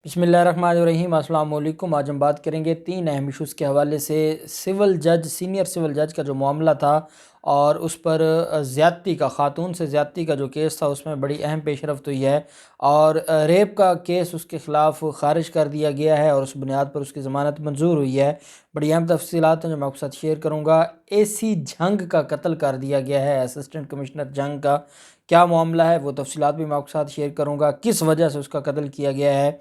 بسم اللہ الرحمن الرحیم۔ السلام علیکم۔ آج ہم بات کریں گے 3 اہم ایشوز کے حوالے سے۔ سینئر سول جج کا جو معاملہ تھا اور اس پر زیادتی کا، خاتون سے زیادتی کا جو کیس تھا، اس میں بڑی اہم پیش رفت ہوئی ہے اور ریپ کا کیس اس کے خلاف خارج کر دیا گیا ہے اور اس بنیاد پر اس کی ضمانت منظور ہوئی ہے۔ بڑی اہم تفصیلات ہیں جو میں آپ کے ساتھ شیئر کروں گا۔ اے سی جھنگ کا قتل کر دیا گیا ہے، اسسٹنٹ کمشنر جھنگ کا کیا معاملہ ہے وہ تفصیلات بھی میں آپ کے ساتھ شیئر کروں گا، کس وجہ سے اس کا قتل کیا گیا ہے۔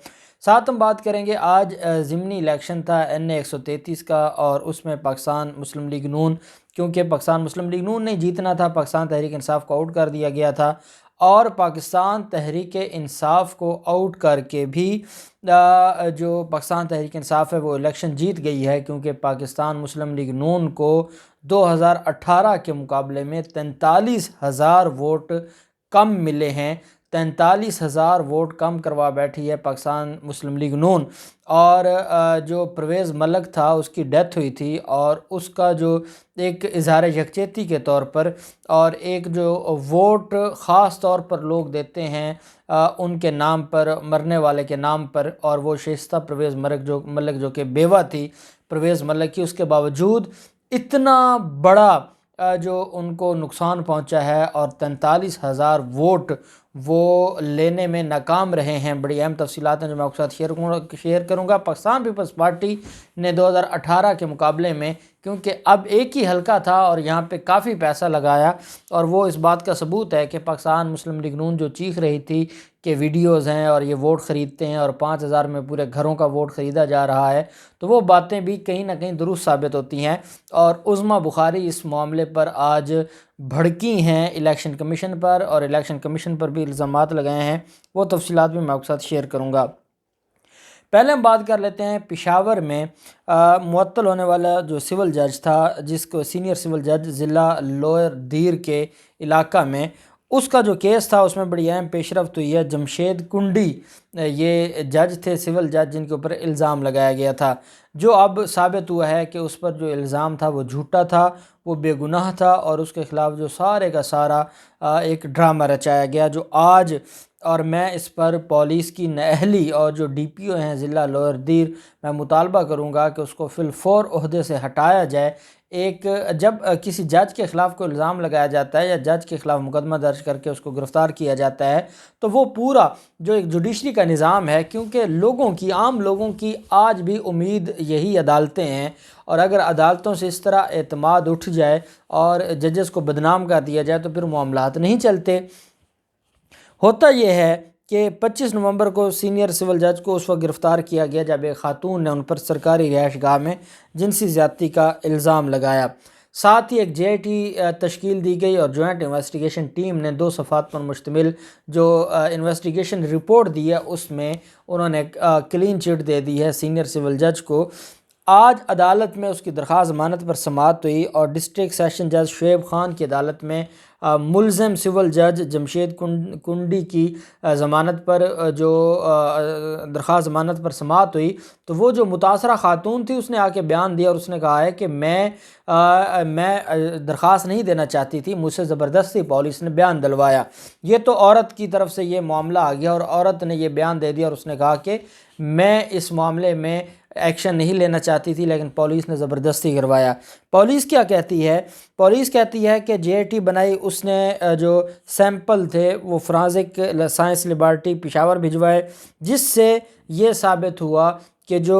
ساتھ ہم بات کریں گے، آج ضمنی الیکشن تھا این اے 133 کا اور اس میں پاکستان مسلم لیگ نون، کیونکہ پاکستان مسلم لیگ نون نے جیتنا تھا، پاکستان تحریک انصاف کو آؤٹ کر دیا گیا تھا اور پاکستان تحریک انصاف کو آؤٹ کر کے بھی جو پاکستان تحریک انصاف ہے وہ الیکشن جیت گئی ہے، کیونکہ پاکستان مسلم لیگ نون کو 2018 کے مقابلے میں 43,000 ووٹ کم ملے ہیں۔ 43,000 ووٹ کم کروا بیٹھی ہے پاکستان مسلم لیگ نون، اور جو پرویز ملک تھا اس کی ڈیتھ ہوئی تھی اور اس کا جو ایک اظہار یکجہتی کے طور پر اور ایک جو ووٹ خاص طور پر لوگ دیتے ہیں ان کے نام پر، مرنے والے کے نام پر، اور وہ شائستہ پرویز ملک جو کہ بیوہ تھی پرویز ملک کی، اس کے باوجود اتنا بڑا جو ان کو نقصان پہنچا ہے اور 43,000 ووٹ وہ لینے میں ناکام رہے ہیں۔ بڑی اہم تفصیلات ہیں جو میں آپ کے ساتھ شیئر کروں گا۔ پاکستان پیپلز پارٹی نے 2018 کے مقابلے میں، کیونکہ اب ایک ہی حلقہ تھا اور یہاں پہ کافی پیسہ لگایا، اور وہ اس بات کا ثبوت ہے کہ پاکستان مسلم لیگ نون جو چیخ رہی تھی کہ ویڈیوز ہیں اور یہ ووٹ خریدتے ہیں اور 5,000 میں پورے گھروں کا ووٹ خریدا جا رہا ہے، تو وہ باتیں بھی کہیں نہ کہیں درست ثابت ہوتی ہیں، اور عظمیٰ بخاری اس معاملے پر آج بھڑکی ہیں الیکشن کمیشن پر، اور الیکشن کمیشن پر بھی الزامات لگائے ہیں، وہ تفصیلات بھی میں آپ کے ساتھ شیئر کروں گا۔ پہلے ہم بات کر لیتے ہیں پشاور میں معطل ہونے والا جو سول جج تھا، جس کو سینئر سول جج ضلع لوئر دیر کے علاقہ میں، اس کا جو کیس تھا اس میں بڑی اہم پیش رفت ہوئی ہے۔ جمشید کنڈی یہ جج تھے، سول جج، جن کے اوپر الزام لگایا گیا تھا، جو اب ثابت ہوا ہے کہ اس پر جو الزام تھا وہ جھوٹا تھا، وہ بے گناہ تھا، اور اس کے خلاف جو سارے کا سارا ایک ڈرامہ رچایا گیا، جو آج، اور میں اس پر پولیس کی نااہلی اور جو ڈی پی او ہیں ضلع لوئر دیر، میں مطالبہ کروں گا کہ اس کو فی الفور عہدے سے ہٹایا جائے۔ جب کسی جج کے خلاف کوئی الزام لگایا جاتا ہے یا جج کے خلاف مقدمہ درج کر کے اس کو گرفتار کیا جاتا ہے، تو وہ پورا جو ایک جوڈیشری کا نظام ہے، کیونکہ عام لوگوں کی آج بھی امید یہی عدالتیں ہیں، اور اگر عدالتوں سے اس طرح اعتماد اٹھ جائے اور ججز کو بدنام کر دیا جائے تو پھر معاملات نہیں چلتے۔ ہوتا یہ ہے کہ 25 نومبر کو سینئر سول جج کو اس وقت گرفتار کیا گیا جب ایک خاتون نے ان پر سرکاری رہائش گاہ میں جنسی زیادتی کا الزام لگایا۔ ساتھ ہی ایک جے ٹی تشکیل دی گئی اور جوائنٹ انویسٹیگیشن ٹیم نے 2 صفحات پر مشتمل جو انویسٹیگیشن رپورٹ دی ہے، اس میں انہوں نے کلین چٹ دے دی ہے سینئر سول جج کو۔ آج عدالت میں اس کی درخواست ضمانت پر سماعت ہوئی اور ڈسٹرکٹ سیشن جج شعیب خان کی عدالت میں ملزم سول جج جمشید کنڈی کی ضمانت پر جو درخواست ضمانت پر سماعت ہوئی، تو وہ جو متاثرہ خاتون تھی اس نے آ کے بیان دیا اور اس نے کہا ہے کہ میں درخواست نہیں دینا چاہتی تھی، مجھ سے زبردستی پولیس نے بیان دلوایا۔ یہ تو عورت کی طرف سے یہ معاملہ آ گیا اور عورت نے یہ بیان دے دیا اور اس نے کہا کہ میں اس معاملے میں ایکشن نہیں لینا چاہتی تھی، لیکن پولیس نے زبردستی کروایا۔ پولیس کیا کہتی ہے؟ پولیس کہتی ہے کہ جے ٹی بنائی، اس نے جو سیمپل تھے وہ فرانزک سائنس لیبارٹری پشاور بھجوائے، جس سے یہ ثابت ہوا کہ جو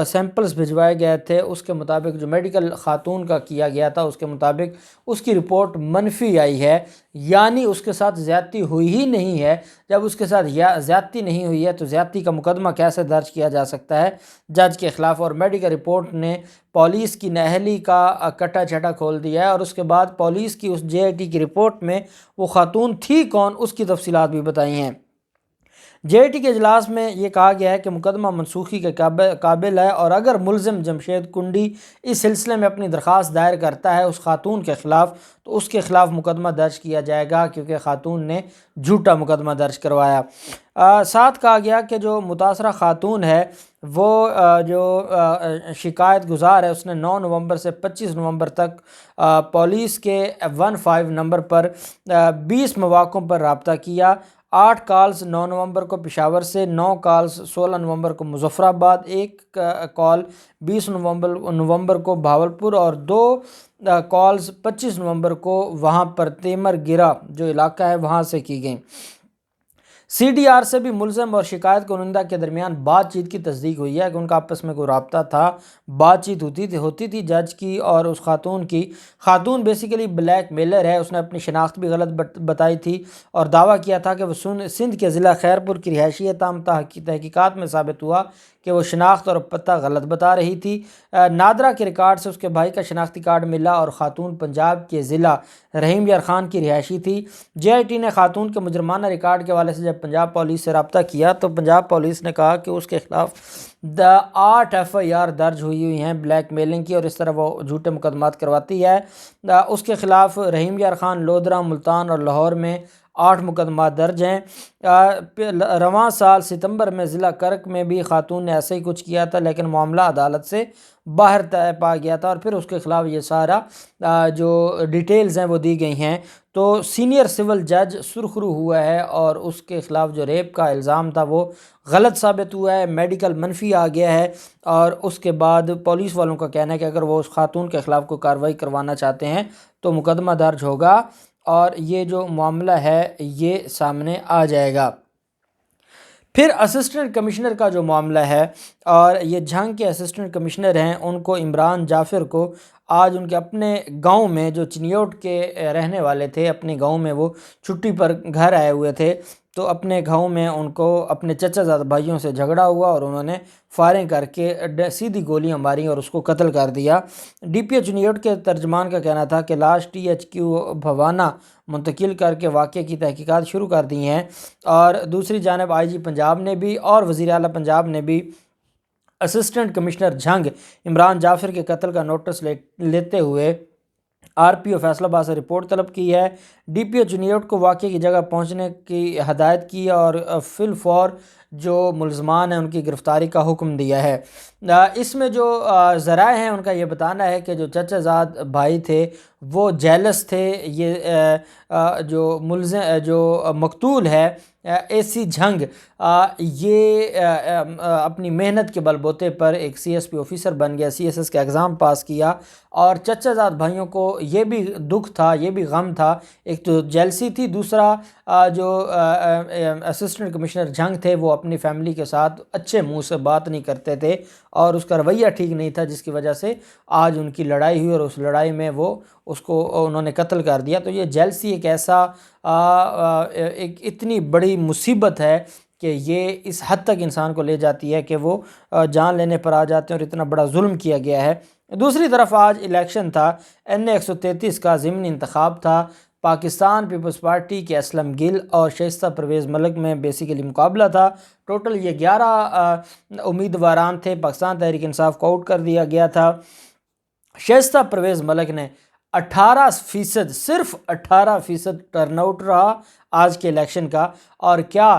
سیمپلز بھجوائے گئے تھے اس کے مطابق جو میڈیکل خاتون کا کیا گیا تھا اس کے مطابق اس کی رپورٹ منفی آئی ہے، یعنی اس کے ساتھ زیادتی ہوئی ہی نہیں ہے۔ جب اس کے ساتھ زیادتی نہیں ہوئی ہے تو زیادتی کا مقدمہ کیسے درج کیا جا سکتا ہے جج کے خلاف؟ اور میڈیکل رپورٹ نے پولیس کی نااہلی کا کٹا چھٹا کھول دیا ہے، اور اس کے بعد پولیس کی اس جے آئی ٹی کی رپورٹ میں وہ خاتون تھی کون اس کی تفصیلات بھی بتائی ہیں۔ جے آئی ٹی کے اجلاس میں یہ کہا گیا ہے کہ مقدمہ منسوخی کے قابل ہے، اور اگر ملزم جمشید کنڈی اس سلسلے میں اپنی درخواست دائر کرتا ہے اس خاتون کے خلاف تو اس کے خلاف مقدمہ درج کیا جائے گا، کیونکہ خاتون نے جھوٹا مقدمہ درج کروایا۔ ساتھ کہا گیا کہ جو متاثرہ خاتون ہے وہ جو شکایت گزار ہے، اس نے 9 نومبر سے 25 نومبر تک پولیس کے 15 نمبر پر 20 مواقعوں پر رابطہ کیا 8 کالز 9 نومبر کو پشاور سے، 9 کالز 16 نومبر کو مظفر آباد، 1 کال 20 نومبر کو بھاولپور، اور 2 کالز 25 نومبر کو وہاں پر تیمر گرا جو علاقہ ہے وہاں سے کی گئیں۔ سی ڈی آر سے بھی ملزم اور شکایت کنندہ کے درمیان بات چیت کی تصدیق ہوئی ہے کہ ان کا آپس میں کوئی رابطہ تھا، بات چیت ہوتی تھی جج کی اور اس خاتون کی۔ خاتون بیسیکلی بلیک میلر ہے، اس نے اپنی شناخت بھی غلط بتائی تھی اور دعویٰ کیا تھا کہ وہ سندھ کے ضلع خیرپور کی رہائشی ہے، تاہم تحقیقات میں ثابت ہوا کہ وہ شناخت اور پتہ غلط بتا رہی تھی۔ نادرہ کے ریکارڈ سے اس کے بھائی کا شناختی کارڈ ملا اور خاتون پنجاب کے ضلع رحیم یار خان کی رہائشی تھی۔ جے آئی ٹی نے خاتون کے مجرمانہ ریکارڈ کے حوالے سے جب پنجاب پولیس سے رابطہ کیا تو پنجاب پولیس نے کہا کہ اس کے خلاف 8 FIR درج ہوئی ہیں بلیک میلنگ کی، اور اس طرح وہ جھوٹے مقدمات کرواتی ہے۔ اس کے خلاف رحیم یار خان، لودھرا، ملتان اور لاہور میں 8 مقدمات درج ہیں۔ رواں سال ستمبر میں ضلع کرک میں بھی خاتون نے ایسے ہی کچھ کیا تھا، لیکن معاملہ عدالت سے باہر طے پا گیا تھا اور پھر اس کے خلاف یہ سارا جو ڈیٹیلز ہیں وہ دی گئی ہیں۔ تو سینئر سول جج سرخرو ہوا ہے اور اس کے خلاف جو ریپ کا الزام تھا وہ غلط ثابت ہوا ہے، میڈیکل منفی آ گیا ہے، اور اس کے بعد پولیس والوں کا کہنا ہے کہ اگر وہ اس خاتون کے خلاف کوئی کارروائی کروانا چاہتے ہیں تو مقدمہ درج ہوگا اور یہ جو معاملہ ہے یہ سامنے آ جائے گا۔ پھر اسسٹنٹ کمشنر کا جو معاملہ ہے، اور یہ جھنگ کے اسسٹنٹ کمشنر ہیں، ان کو عمران جعفر کو آج ان کے اپنے گاؤں میں، جو چنیوٹ کے رہنے والے تھے، اپنے گاؤں میں وہ چھٹی پر گھر آئے ہوئے تھے، تو اپنے گاؤں میں ان کو اپنے چچا زاد بھائیوں سے جھگڑا ہوا اور انہوں نے فائرنگ کر کے سیدھی گولیاں ماری اور اس کو قتل کر دیا۔ ڈی پی او چنیوٹ کے ترجمان کا کہنا تھا کہ لاش THQ بھوانہ منتقل کر کے واقعے کی تحقیقات شروع کر دی ہیں، اور دوسری جانب IG پنجاب نے بھی اور وزیر اعلیٰ پنجاب نے بھی اسسٹنٹ کمشنر جھنگ عمران جعفر کے قتل کا نوٹس لیتے ہوئے RPO فیصل آباد سے رپورٹ طلب کی ہے۔ DPO چنیوٹ کو واقعے کی جگہ پہنچنے کی ہدایت کی اور فی الفور جو ملزمان ہیں ان کی گرفتاری کا حکم دیا ہے۔ اس میں جو ذرائع ہیں ان کا یہ بتانا ہے کہ جو چچا زاد بھائی تھے وہ جیلس تھے۔ یہ جو مقتول ہے AC جھنگ، یہ اپنی محنت کے بل بوتے پر ایک CSP آفیسر بن گیا، CSS کا ایگزام پاس کیا، اور چچا زاد بھائیوں کو یہ بھی دکھ تھا، یہ بھی غم تھا، ایک تو جیلسی تھی، دوسرا جو اسسٹنٹ کمشنر جھنگ تھے وہ اپنی فیملی کے ساتھ اچھے منہ سے بات نہیں کرتے تھے اور اس کا رویہ ٹھیک نہیں تھا، جس کی وجہ سے آج ان کی لڑائی ہوئی اور اس لڑائی میں وہ اس کو انہوں نے قتل کر دیا۔ تو یہ جیلسی ایک ایسا ایک اتنی بڑی مصیبت ہے کہ یہ اس حد تک انسان کو لے جاتی ہے کہ وہ جان لینے پر آ جاتے ہیں، اور اتنا بڑا ظلم کیا گیا ہے۔ دوسری طرف آج الیکشن تھا، NA 133 کا ضمنی انتخاب تھا۔ پاکستان پیپلز پارٹی کے اسلم گل اور شائستہ پرویز ملک میں بیسیکلی مقابلہ تھا۔ ٹوٹل یہ 11 امیدواران تھے، پاکستان تحریک انصاف کو آؤٹ کر دیا گیا تھا۔ شائستہ پرویز ملک نے 18%، صرف 18% ٹرن آؤٹ رہا آج کے الیکشن کا، اور کیا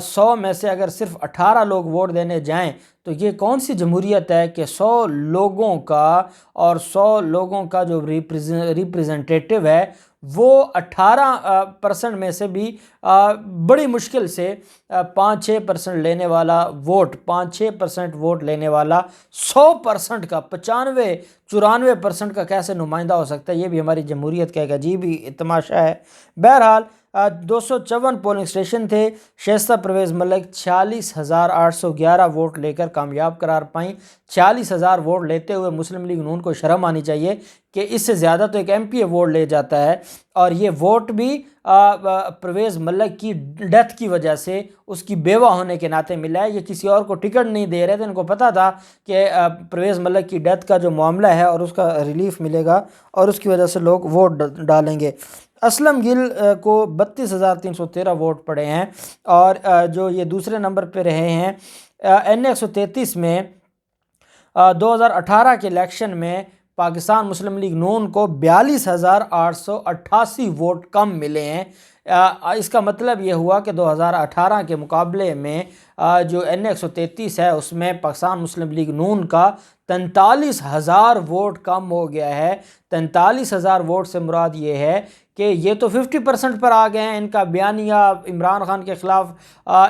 100 میں سے اگر صرف 18 لوگ ووٹ دینے جائیں تو یہ کون سی جمہوریت ہے کہ 100 لوگوں کا، اور 100 لوگوں کا جو ریپریزنٹیٹیو ہے وہ 18% میں سے بھی بڑی مشکل سے 5-6% لینے والا ووٹ، 5-6% ووٹ لینے والا 100% کا 95-94% کا کیسے نمائندہ ہو سکتا ہے؟ یہ بھی ہماری جمہوریت کا ایک عجیب ہی تماشا ہے۔ بہرحال 254 پولنگ اسٹیشن تھے، شائستہ پرویز ملک 46,811 ووٹ لے کر کامیاب قرار پائیں۔ 40,000 ووٹ لیتے ہوئے مسلم لیگ نون کو شرم آنی چاہیے کہ اس سے زیادہ تو ایک MP ووٹ لے جاتا ہے، اور یہ ووٹ بھی پرویز ملک کی ڈیتھ کی وجہ سے، اس کی بیوہ ہونے کے ناطے ملا ہے۔ یہ کسی اور کو ٹکٹ نہیں دے رہے تھے، ان کو پتہ تھا کہ پرویز ملک کی ڈیتھ کا جو معاملہ ہے اور اس کا ریلیف ملے گا اور اس کی وجہ سے لوگ ووٹ ڈالیں گے۔ اسلم گل کو 32,313 ووٹ پڑے ہیں، اور جو یہ دوسرے نمبر پہ رہے ہیں NA 133 میں 2018 کے الیکشن میں پاکستان مسلم لیگ نون کو 42,888 ووٹ کم ملے ہیں۔ اس کا مطلب یہ ہوا کہ 2018 کے مقابلے میں جو N133 ہے اس میں پاکستان مسلم لیگ نون کا 43,000 ووٹ کم ہو گیا ہے۔ 43,000 ووٹ سے مراد یہ ہے کہ یہ تو 50% پر آ گئے ہیں۔ ان کا بیانیہ عمران خان کے خلاف،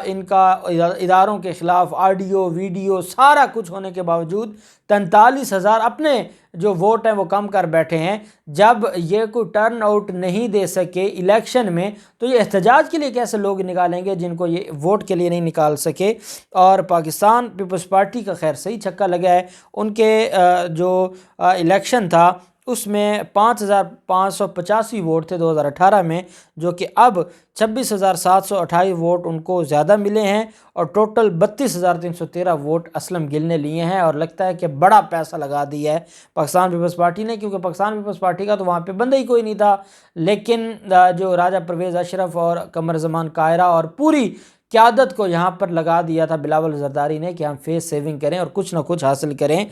ان کا اداروں کے خلاف آڈیو ویڈیو سارا کچھ ہونے کے باوجود 43,000 اپنے جو ووٹ ہیں وہ کم کر بیٹھے ہیں۔ جب یہ کوئی ٹرن آؤٹ نہیں دے سکے الیکشن میں تو یہ احتجاج کے لیے کیسے لوگ نکالیں گے جن کو یہ ووٹ کے لیے نہیں نکال سکے۔ اور پاکستان پیپلز پارٹی کا خیر صحیح چھکا لگا ہے۔ ان کے جو الیکشن تھا اس میں 5,585 ووٹ تھے 2018 میں، جو کہ اب 26,728 ووٹ ان کو زیادہ ملے ہیں، اور ٹوٹل 32,313 ووٹ اسلم گل نے لیے ہیں۔ اور لگتا ہے کہ بڑا پیسہ لگا دیا ہے پاکستان پیپلز پارٹی نے، کیونکہ پاکستان پیپلز پارٹی کا تو وہاں پہ بندہ ہی کوئی نہیں تھا، لیکن جو راجہ پرویز اشرف اور قمر زمان کائرہ اور پوری قیادت کو یہاں پر لگا دیا تھا بلاول زرداری نے کہ ہم فیس سیونگ کریں اور کچھ نہ کچھ حاصل کریں۔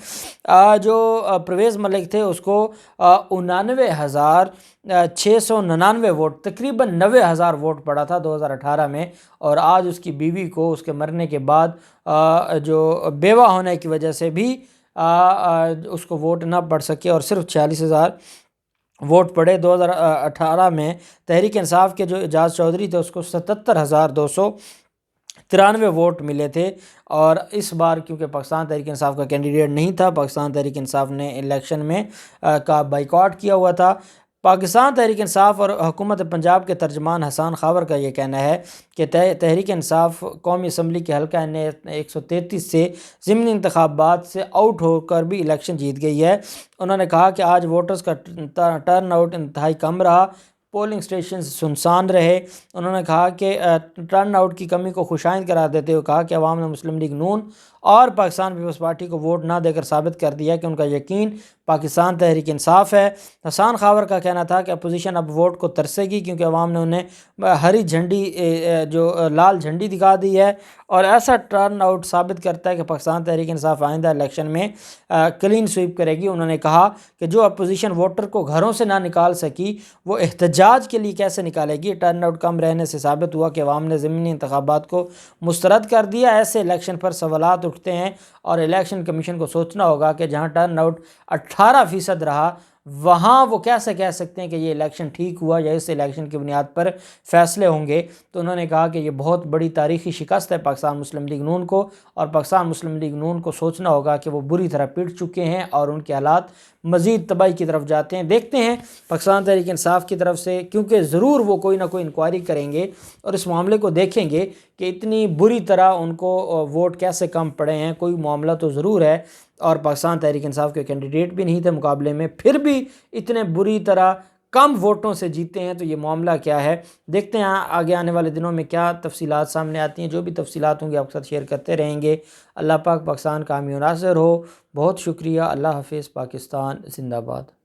جو پرویز ملک تھے اس کو 49,699 ووٹ، تقریباً 90,000 ووٹ پڑا تھا 2018 میں، اور آج اس کی بیوی کو اس کے مرنے کے بعد جو بیوہ ہونے کی وجہ سے بھی اس کو ووٹ نہ پڑ سکے اور صرف 46,000 ووٹ پڑے۔ 2018 میں تحریک انصاف کے جو اعجاز چودھری تھے اس کو 77,293 ووٹ ملے تھے، اور اس بار کیونکہ پاکستان تحریک انصاف کا کینڈیڈیٹ نہیں تھا، پاکستان تحریک انصاف نے الیکشن میں کا بائیکاٹ کیا ہوا تھا۔ پاکستان تحریک انصاف اور حکومت پنجاب کے ترجمان حسان خاور کا یہ کہنا ہے کہ تحریک انصاف قومی اسمبلی کے حلقہ N133 سے ضمنی انتخابات سے آؤٹ ہو کر بھی الیکشن جیت گئی ہے۔ انہوں نے کہا کہ آج ووٹرز کا ٹرن آؤٹ انتہائی کم رہا، پولنگ سٹیشنز سنسان رہے۔ انہوں نے کہا کہ ٹرن آؤٹ کی کمی کو خوشائند قرار دیتے ہوئے کہا کہ عوام نے مسلم لیگ نون اور پاکستان پیپلز پارٹی کو ووٹ نہ دے کر ثابت کر دیا کہ ان کا یقین پاکستان تحریک انصاف ہے۔ حسان خاور کا کہنا تھا کہ اپوزیشن اب ووٹ کو ترسے گی کیونکہ عوام نے انہیں ہری جھنڈی جو لال جھنڈی دکھا دی ہے، اور ایسا ٹرن آؤٹ ثابت کرتا ہے کہ پاکستان تحریک انصاف آئندہ الیکشن میں کلین سویپ کرے گی۔ انہوں نے کہا کہ جو اپوزیشن ووٹر کو گھروں سے نہ نکال سکی وہ احتجاج کے لیے کیسے نکالے گی۔ ٹرن آؤٹ کم رہنے سے ثابت ہوا کہ عوام نے ضمنی انتخابات کو مسترد کر دیا۔ ایسے الیکشن پر سوالات اٹھتے ہیں اور الیکشن کمیشن کو سوچنا ہوگا کہ جہاں ٹرن آؤٹ 18% رہا وہاں وہ کیسے کہہ سکتے ہیں کہ یہ الیکشن ٹھیک ہوا یا اس الیکشن کی بنیاد پر فیصلے ہوں گے۔ تو انہوں نے کہا کہ یہ بہت بڑی تاریخی شکست ہے پاکستان مسلم لیگ نون کو، اور پاکستان مسلم لیگ نون کو سوچنا ہوگا کہ وہ بری طرح پٹ چکے ہیں اور ان کے حالات مزید تباہی کی طرف جاتے ہیں۔ دیکھتے ہیں پاکستان تحریک انصاف کی طرف سے، کیونکہ ضرور وہ کوئی نہ کوئی انکوائری کریں گے اور اس معاملے کو دیکھیں گے کہ اتنی بری طرح ان کو ووٹ کیسے کم پڑے ہیں۔ کوئی معاملہ تو ضرور ہے، اور پاکستان تحریک انصاف کے کینڈیڈیٹ بھی نہیں تھے مقابلے میں، پھر بھی اتنے بری طرح کم ووٹوں سے جیتے ہیں، تو یہ معاملہ کیا ہے۔ دیکھتے ہیں آگے آنے والے دنوں میں کیا تفصیلات سامنے آتی ہیں۔ جو بھی تفصیلات ہوں گے آپ کے ساتھ شیئر کرتے رہیں گے۔ اللہ پاک پاکستان کا حامی و ناصر ہو۔ بہت شکریہ۔ اللہ حافظ۔ پاکستان زندہ باد۔